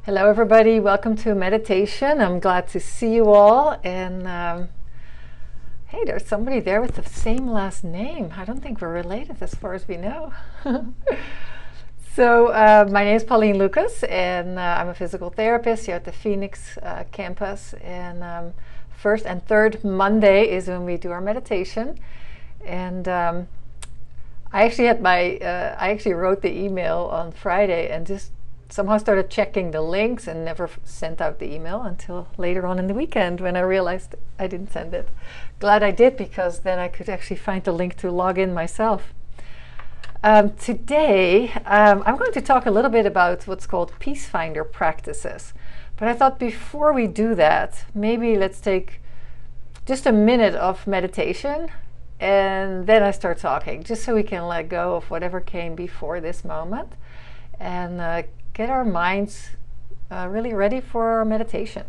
Hello everybody, welcome to meditation. I'm glad to see you all. And hey, there's somebody there with the same last name. I don't think we're related as far as we know. So my name is Pauline Lucas, and I'm a physical therapist here at the Phoenix campus. And first and third Monday is when we do our meditation. And I actually wrote the email on Friday and just somehow started checking the links and never sent out the email until later on in the weekend when I realized I didn't send it. Glad I did, because then I could actually find the link to log in myself. Today, I'm going to talk a little bit about what's called Peacefinder Practices. But I thought before we do that, maybe let's take just a minute of meditation and then I start talking, just so we can let go of whatever came before this moment and get our minds really ready for our meditation.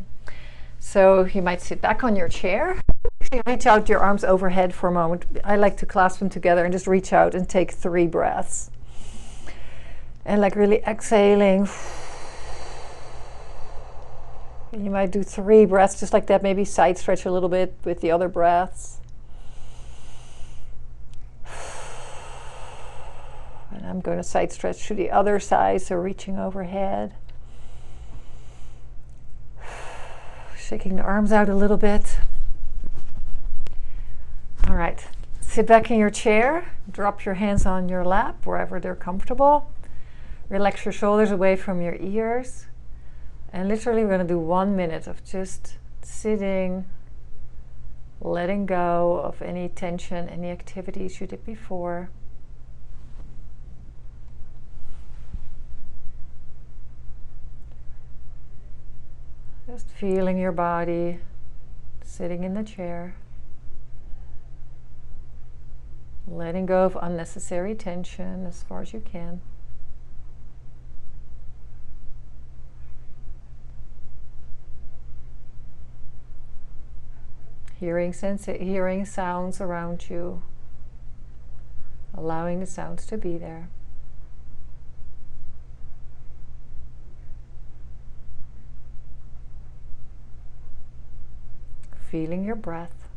So you might sit back on your chair. Reach out your arms overhead for a moment. I like to clasp them together and just reach out and take 3 breaths. And like really exhaling. You might do 3 breaths just like that, maybe side stretch a little bit with the other breaths. And I'm going to side stretch to the other side, so reaching overhead. Shaking the arms out a little bit. All right, sit back in your chair, drop your hands on your lap, wherever they're comfortable. Relax your shoulders away from your ears. And literally we're going to do 1 minute of just sitting, letting go of any tension, any activities you did before. Just feeling your body, sitting in the chair. Letting go of unnecessary tension as far as you can. Hearing sounds around you. Allowing the sounds to be there. Feeling your breath.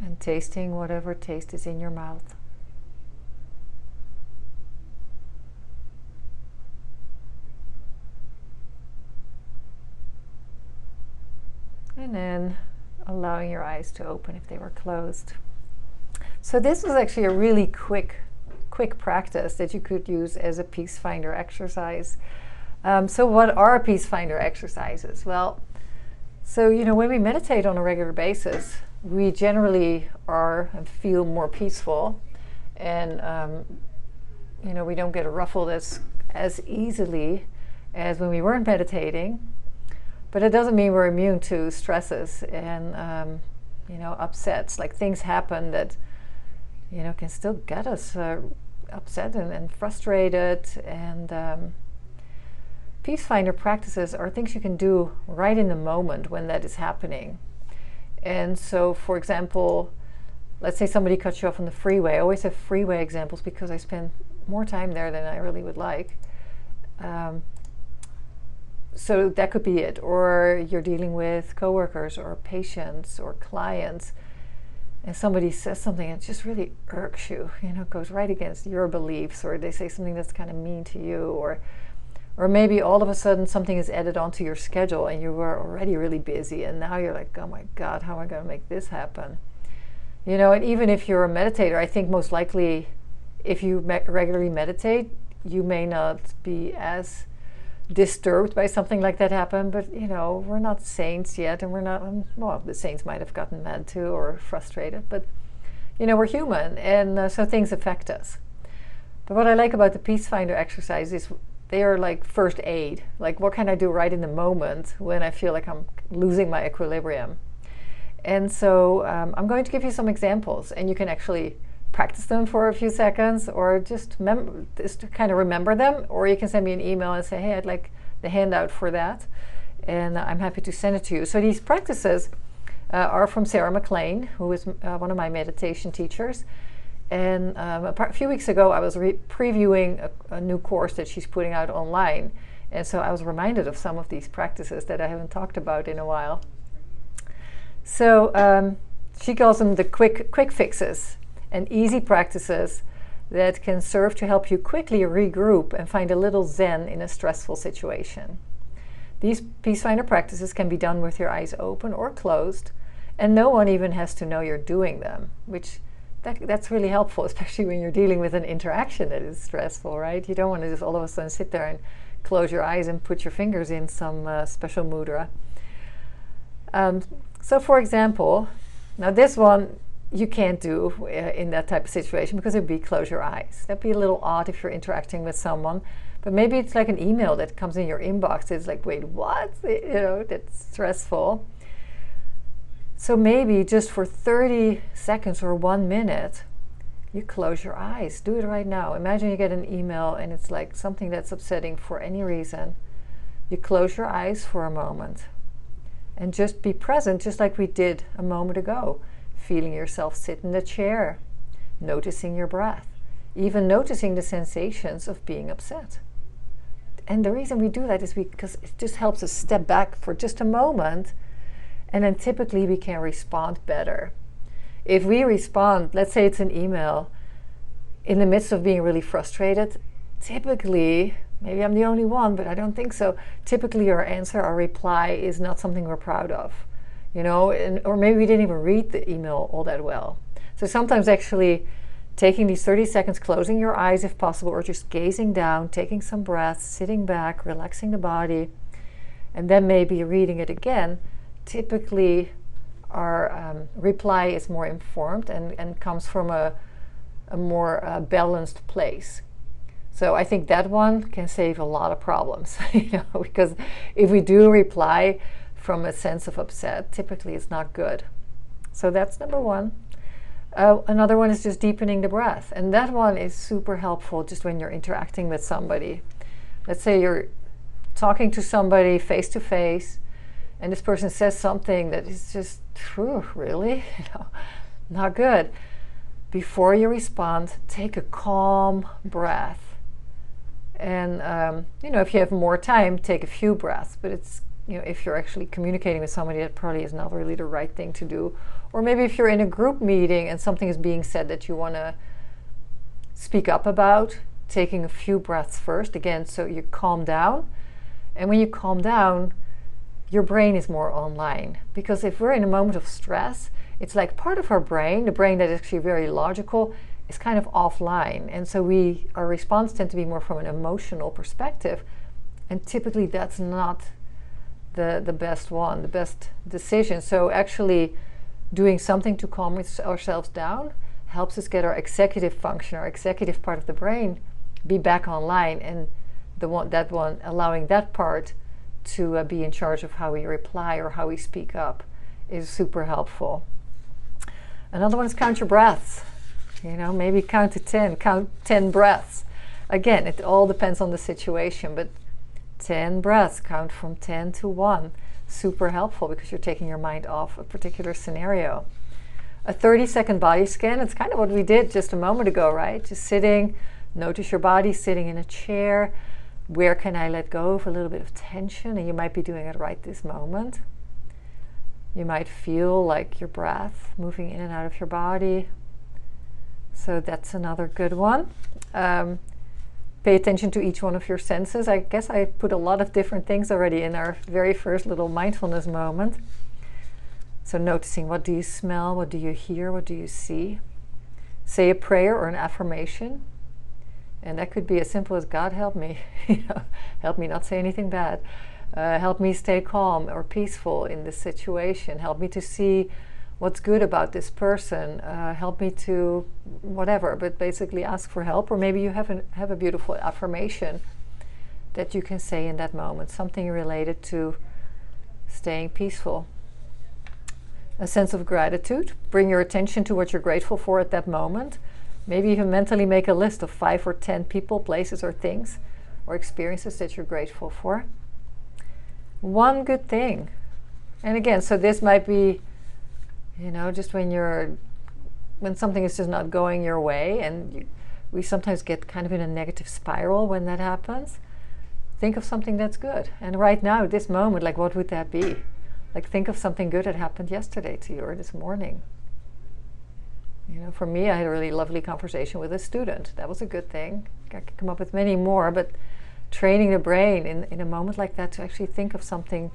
And tasting whatever taste is in your mouth. And then allowing your eyes to open if they were closed. So this is actually a really quick practice that you could use as a Peacefinder exercise. So what are Peacefinder exercises? Well, so when we meditate on a regular basis, we generally are and feel more peaceful, and we don't get ruffled as easily as when we weren't meditating. But it doesn't mean we're immune to stresses and upsets. Like, things happen that can still get us upset and frustrated. And Peacefinder practices are things you can do right in the moment when that is happening. And so, for example, let's say somebody cuts you off on the freeway. I always have freeway examples because I spend more time there than I really would like. So that could be it. Or you're dealing with coworkers or patients or clients, and somebody says something that just really irks you, goes right against your beliefs, or they say something that's kind of mean to you, or maybe all of a sudden something is added onto your schedule and you were already really busy, and now you're like, oh my God, how am I going to make this happen? And even if you're a meditator, I think most likely if you regularly meditate, you may not be as disturbed by something like that happen. But we're not saints yet, and we're not, well, the saints might have gotten mad too or frustrated, but we're human, and so things affect us. But what I like about the Peacefinder exercise is they are like first aid. Like, what can I do right in the moment when I feel like I'm losing my equilibrium? And so I'm going to give you some examples, and you can actually practice them for a few seconds, or just kind of remember them, or you can send me an email and say, hey, I'd like the handout for that, and I'm happy to send it to you. So these practices are from Sarah McLean, who is one of my meditation teachers. And a few weeks ago, I was previewing a new course that she's putting out online. And so I was reminded of some of these practices that I haven't talked about in a while. So she calls them the quick fixes and easy practices that can serve to help you quickly regroup and find a little zen in a stressful situation. These Peacefinder practices can be done with your eyes open or closed, and no one even has to know you're doing them, which that's really helpful, especially when you're dealing with an interaction that is stressful, right? You don't want to just all of a sudden sit there and close your eyes and put your fingers in some special mudra. So for example, now this one you can't do in that type of situation because it'd be close your eyes. That'd be a little odd if you're interacting with someone, but maybe it's like an email that comes in your inbox. It's like, wait, what? That's stressful. So maybe just for 30 seconds or 1 minute, you close your eyes. Do it right now. Imagine you get an email and it's like something that's upsetting for any reason. You close your eyes for a moment and just be present, just like we did a moment ago. Feeling yourself sit in the chair, noticing your breath, even noticing the sensations of being upset. And the reason we do that is because it just helps us step back for just a moment, and then typically we can respond better. If we respond, let's say it's an email, in the midst of being really frustrated, typically, maybe I'm the only one, but I don't think so, typically our answer, our reply is not something we're proud of. Or maybe we didn't even read the email all that well. So sometimes actually taking these 30 seconds, closing your eyes if possible, or just gazing down, taking some breaths, sitting back, relaxing the body, and then maybe reading it again, typically our reply is more informed and comes from a more balanced place. So I think that one can save a lot of problems, because if we do reply from a sense of upset, typically it's not good. So that's number one. Another one is just deepening the breath. And that one is super helpful just when you're interacting with somebody. Let's say you're talking to somebody face to face and this person says something that is just, really? Not good. Before you respond, take a calm breath. And, if you have more time, take a few breaths. But it's if you're actually communicating with somebody, that probably is not really the right thing to do. Or maybe if you're in a group meeting and something is being said that you want to speak up about, taking a few breaths first, again, so you calm down. And when you calm down, your brain is more online. Because if we're in a moment of stress, it's like part of our brain, the brain that is actually very logical, is kind of offline. And so our response tends to be more from an emotional perspective. And typically that's not the best one, the best decision. So actually doing something to calm ourselves down helps us get our executive function, our executive part of the brain, be back online, and allowing that part to be in charge of how we reply or how we speak up is super helpful. Another one is count your breaths. Maybe count to 10, count 10 breaths. Again, it all depends on the situation, but 10 breaths, count from 10 to 1. Super helpful because you're taking your mind off a particular scenario. A 30-second body scan, it's kind of what we did just a moment ago, right? Just sitting, notice your body sitting in a chair. Where can I let go of a little bit of tension? And you might be doing it right this moment. You might feel like your breath moving in and out of your body. So that's another good one. Pay attention to each one of your senses. I guess I put a lot of different things already in our very first little mindfulness moment. So noticing, what do you smell? What do you hear? What do you see? Say a prayer or an affirmation. And that could be as simple as, God help me. Help me not say anything bad. Help me stay calm or peaceful in this situation. Help me to see what's good about this person. Help me to whatever, but basically ask for help. Or maybe you have a beautiful affirmation that you can say in that moment, something related to staying peaceful. A sense of gratitude. Bring your attention to what you're grateful for at that moment. Maybe even mentally make a list of 5 or 10 people, places, or things, or experiences that you're grateful for. One good thing. And again, so this might be You know, just when something is just not going your way, and we sometimes get kind of in a negative spiral when that happens. Think of something that's good. And right now, at this moment, like, what would that be? Like, think of something good that happened yesterday to you or this morning. You know, for me, I had a really lovely conversation with a student. That was a good thing. I could come up with many more, but training the brain in a moment like that to actually think of something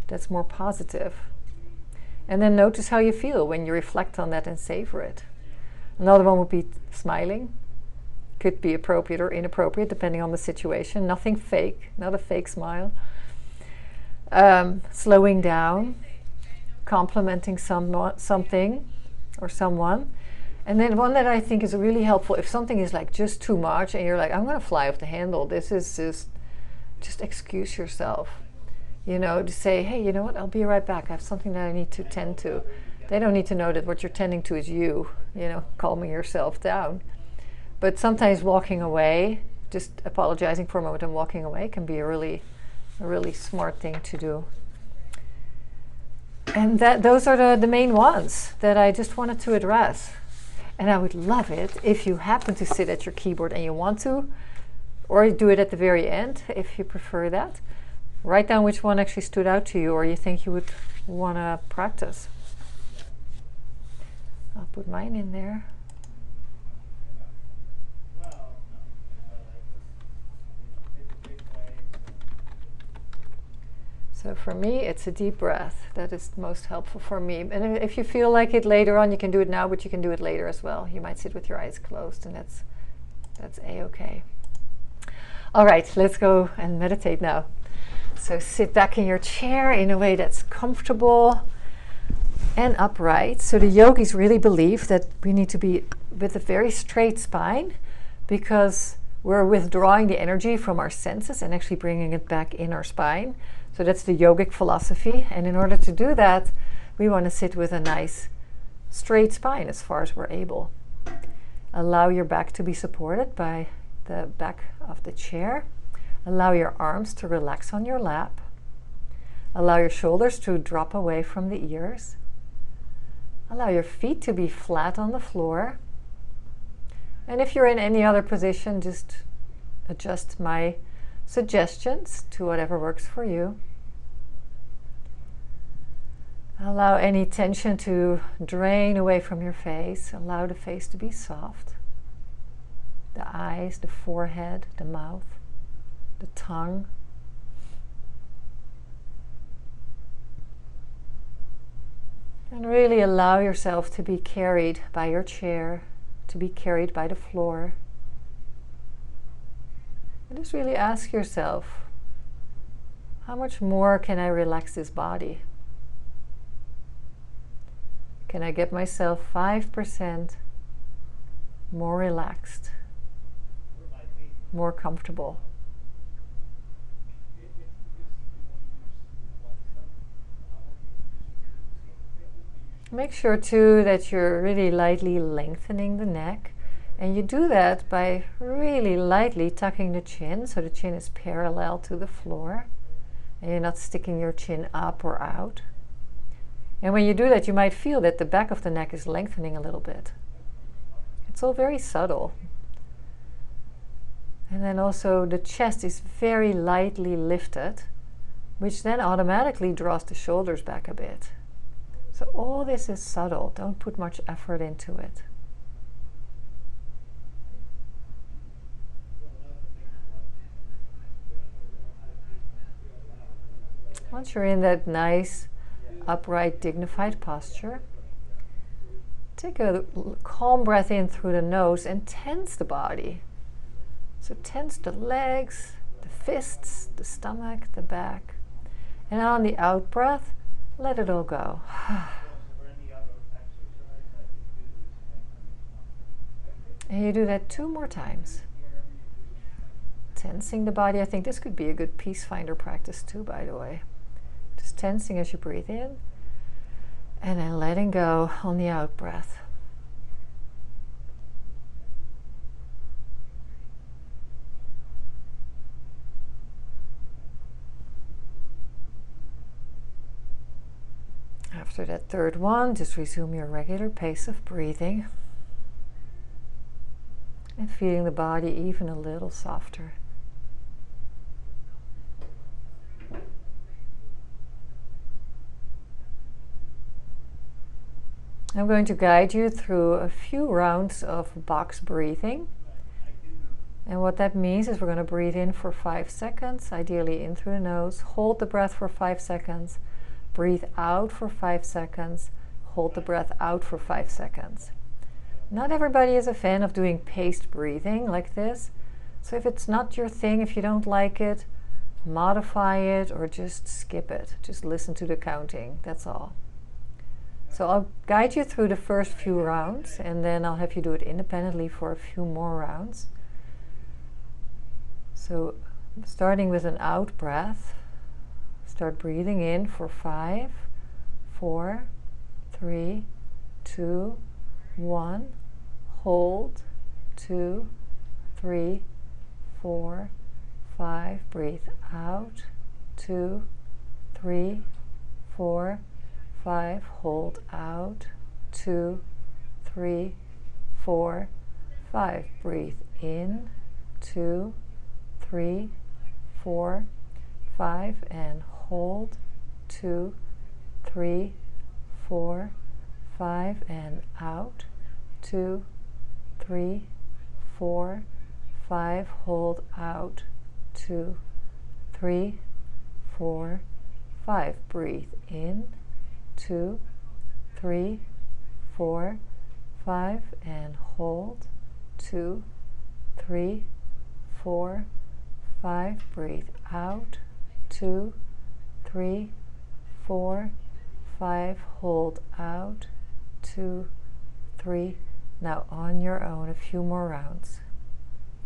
that's more positive. And then notice how you feel when you reflect on that and savor it. Another one would be smiling. Could be appropriate or inappropriate depending on the situation. Nothing fake, not a fake smile. Slowing down, complimenting something or someone. And then one that I think is really helpful, if something is like just too much and you're like, I'm going to fly off the handle, this is just excuse yourself. You know, to say, hey, you know what, I'll be right back. I have something that I need to tend to. They don't need to know that what you're tending to is you know, calming yourself down. But sometimes walking away, just apologizing for a moment and walking away can be a really smart thing to do. And those are the main ones that I just wanted to address. And I would love it if you happen to sit at your keyboard and you want to, or do it at the very end if you prefer that. Write down which one actually stood out to you or you think you would want to practice. I'll put mine in there. So for me, it's a deep breath. That is most helpful for me. And if you feel like it later on, you can do it now, but you can do it later as well. You might sit with your eyes closed, and that's A-okay. All right, let's go and meditate now. So sit back in your chair in a way that's comfortable and upright. So the yogis really believe that we need to be with a very straight spine because we're withdrawing the energy from our senses and actually bringing it back in our spine. So that's the yogic philosophy. And in order to do that, we want to sit with a nice straight spine as far as we're able. Allow your back to be supported by the back of the chair. Allow your arms to relax on your lap. Allow your shoulders to drop away from the ears. Allow your feet to be flat on the floor. And if you're in any other position, just adjust my suggestions to whatever works for you. Allow any tension to drain away from your face. Allow the face to be soft. The eyes, the forehead, the mouth, the tongue. And really allow yourself to be carried by your chair, to be carried by the floor. And just really ask yourself, how much more can I relax this body? Can I get myself 5% more relaxed, more comfortable? Make sure too that you're really lightly lengthening the neck. And you do that by really lightly tucking the chin, so the chin is parallel to the floor. And you're not sticking your chin up or out. And when you do that, you might feel that the back of the neck is lengthening a little bit. It's all very subtle. And then also the chest is very lightly lifted, which then automatically draws the shoulders back a bit. So all this is subtle. Don't put much effort into it. Once you're in that nice, upright, dignified posture, take a calm breath in through the nose and tense the body. So tense the legs, the fists, the stomach, the back. And on the out breath, let it all go. And you do that 2 more times. Tensing the body. I think this could be a good Peacefinder practice too, by the way. Just tensing as you breathe in, and then letting go on the out breath. After After that third one, just resume your regular pace of breathing and feeling the body even a little softer. I'm going to guide you through a few rounds of box breathing. And what that means is we're going to breathe in for 5 seconds, ideally in through the nose, hold the breath for 5 seconds, breathe out for 5 seconds, hold the breath out for 5 seconds. Not everybody is a fan of doing paced breathing like this. So if it's not your thing, if you don't like it, modify it or just skip it. Just listen to the counting, that's all. So I'll guide you through the first few rounds and then I'll have you do it independently for a few more rounds. So starting with an out breath, start breathing in for 5, 4, 3, 2, 1. Hold, 2, 3, 4, 5. Breathe out, 2, 3, 4, 5. Hold out, 2, 3, 4, 5. Breathe in, 2, 3, 4, 5, and hold, 2, 3, 4, 5, and out, 2, 3, 4, 5. Hold out, 2, 3, 4, 5. Breathe in, 2, 3, 4, 5, and hold, 2, 3, 4, 5. Breathe out, 2, 3, 4, 5. Hold out, 2, 3. Now on your own, a few more rounds.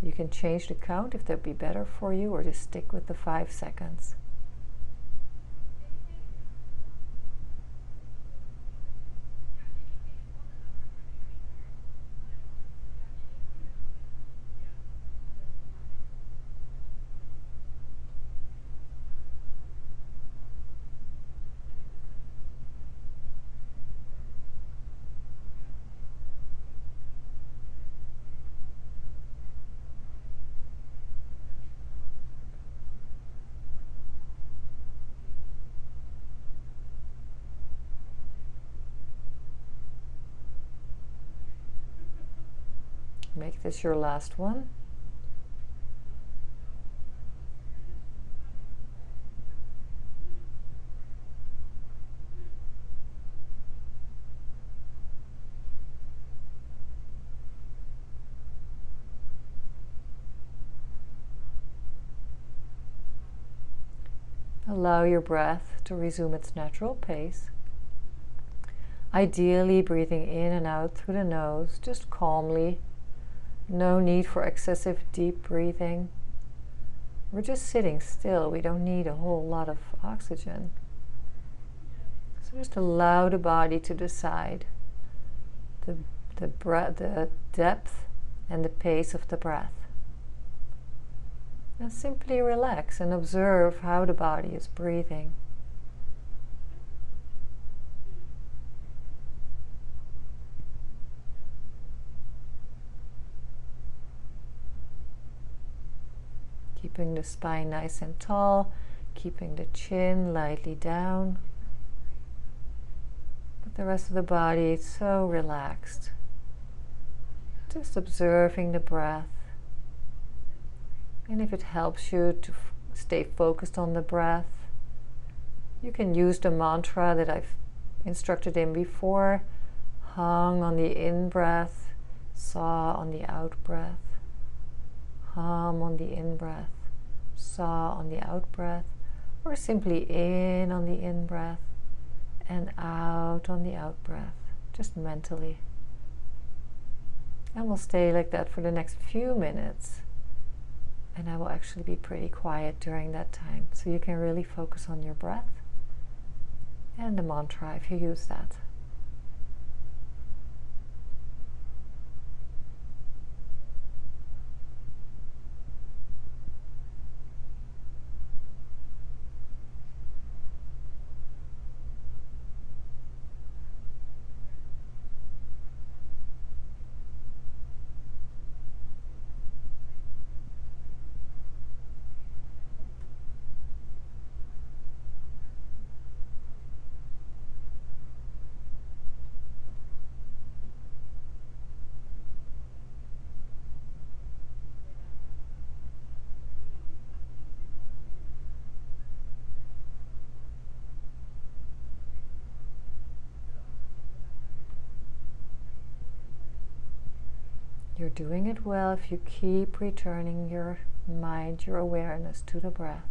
You can change the count if that'd be better for you, or just stick with the 5 seconds. Make this your last one. Allow your breath to resume its natural pace. Ideally, breathing in and out through the nose, just calmly. No need for excessive deep breathing. We're just sitting still. We don't need a whole lot of oxygen. So just allow the body to decide the depth and the pace of the breath. And simply relax and observe how the body is breathing. Keeping the spine nice and tall, keeping the chin lightly down. But the rest of the body is so relaxed. Just observing the breath. And if it helps you to stay focused on the breath, you can use the mantra that I've instructed in before. Hung on the in-breath, saw on the out-breath. Hum on the in-breath, saw on the out-breath, or simply in on the in-breath and out on the out-breath, just mentally. And we'll stay like that for the next few minutes. And I will actually be pretty quiet during that time, so you can really focus on your breath and the mantra if you use that. You're doing it well if you keep returning your mind, your awareness to the breath.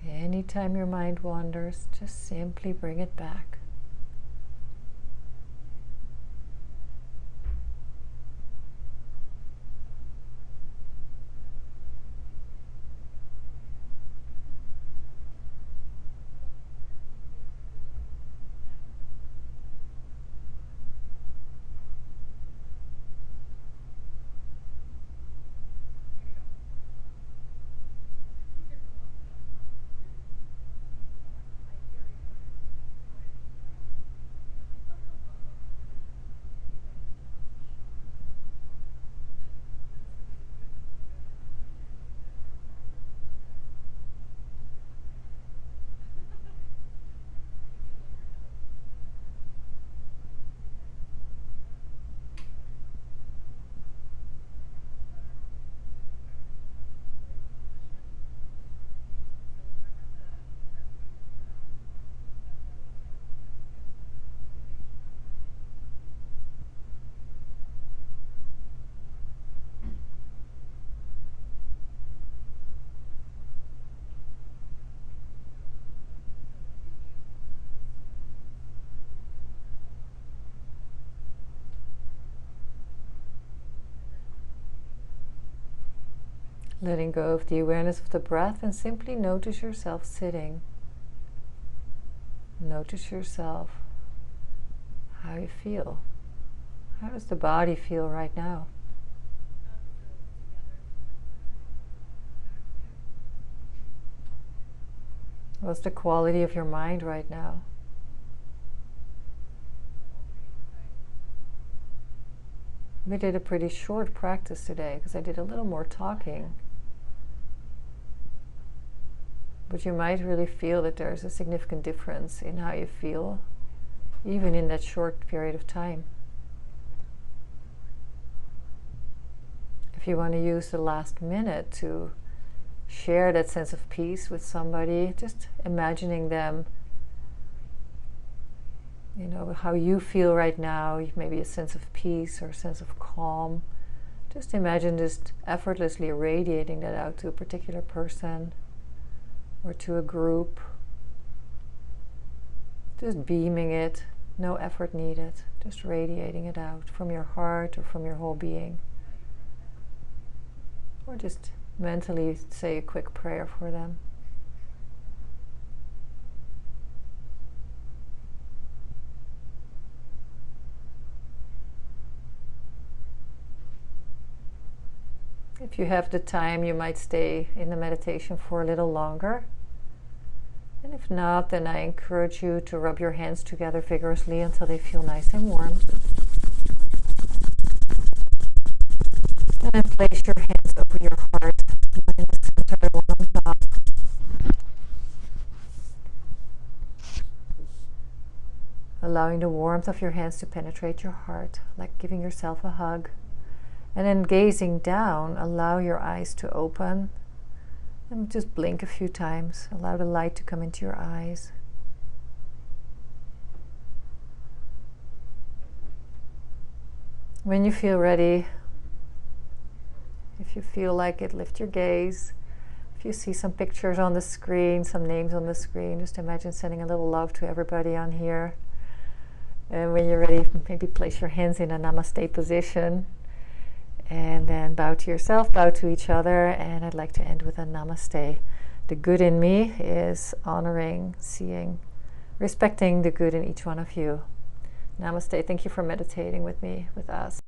Anytime your mind wanders, just simply bring it back. Letting go of the awareness of the breath and simply notice yourself sitting. Notice yourself, how you feel. How does the body feel right now? What's the quality of your mind right now? We did a pretty short practice today because I did a little more talking. But you might really feel that there's a significant difference in how you feel, even in that short period of time. If you want to use the last minute to share that sense of peace with somebody, just imagining them, you know, how you feel right now, maybe a sense of peace or a sense of calm. Just imagine just effortlessly radiating that out to a particular person or to a group. Just beaming it, no effort needed, just radiating it out from your heart or from your whole being. Or just mentally say a quick prayer for them. If you have the time, you might stay in the meditation for a little longer. And if not, then I encourage you to rub your hands together vigorously until they feel nice and warm. And then place your hands over your heart, one in the center, one on top. Allowing the warmth of your hands to penetrate your heart, like giving yourself a hug. And then gazing down, allow your eyes to open. And just blink a few times. Allow the light to come into your eyes. When you feel ready, if you feel like it, lift your gaze. If you see some pictures on the screen, some names on the screen, just imagine sending a little love to everybody on here. And when you're ready, maybe place your hands in a namaste position. And then bow to yourself, bow to each other, and I'd like to end with a namaste. The good in me is honoring, seeing, respecting the good in each one of you. Namaste. Thank you for meditating with me, with us.